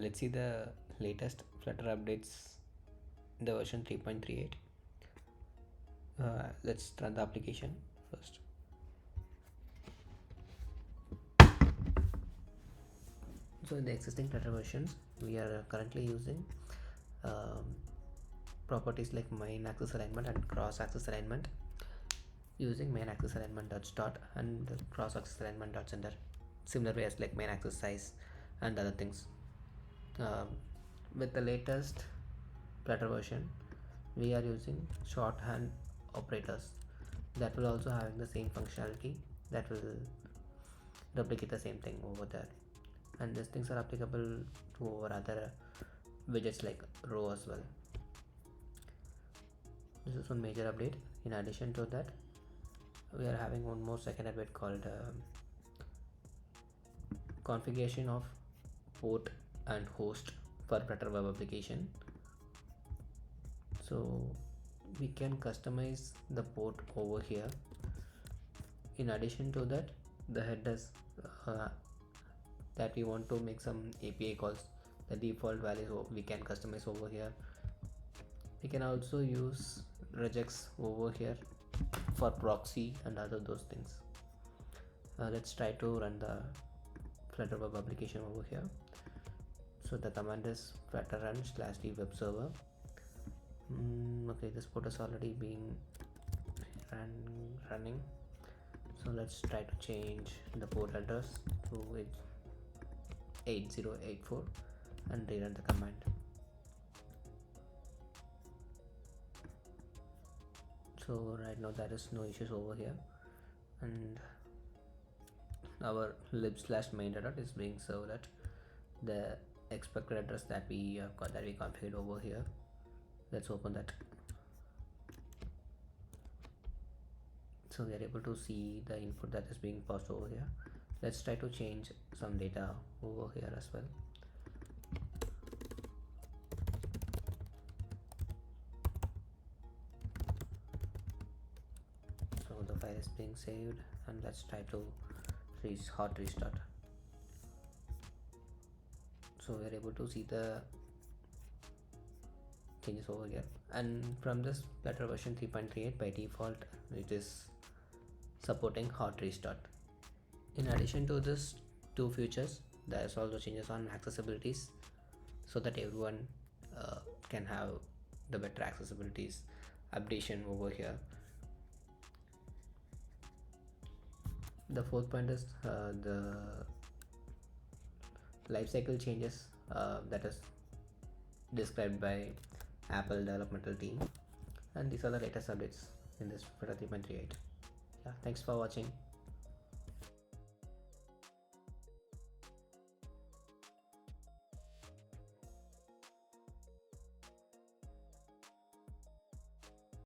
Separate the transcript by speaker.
Speaker 1: Let's see the latest Flutter updates in the version 3.38. Let's run the application first. So in the existing Flutter versions, we are currently using um, properties like main axis alignment and cross axis alignment, using main axis alignment dot start and cross axis alignment dot center, similar way as like main axis size and other things. Um, with the latest Flutter version, we are using shorthand operators that will also having the same functionality that will replicate the same thing over there, and these things are applicable to over other widgets like row as well. This is one major update. In addition to that, we are having one more second update called configuration of port and host for Flutter Web application. So we can customize the port over here. In addition to that, the headers that we want to make some API calls, the default values we can customize over here. We can also use regex over here for proxy and other those things. Let's try to run the Flutter Web application over here. So the command is flutter run /d web server. Okay, this port is already being running. So let's try to change the port address to 8084 and rerun the command. So right now there is no issues over here, and our lib/main data is being served at the expected address that we configured over here. Let's open that. So we are able to see the input that is being passed over here. Let's try to change some data over here as well. So the file is being saved, and let's try to hard restart. So we are able to see the changes over here, and from this Flutter version 3.38, by default it is supporting hard restart. In addition to this two features, there's also changes on accessibilities, so that everyone can have the better accessibilities updation over here. The fourth point is the lifecycle changes that is described by Apple developmental team, and these are the latest updates in this Flutter 3.38. Yeah, thanks for watching.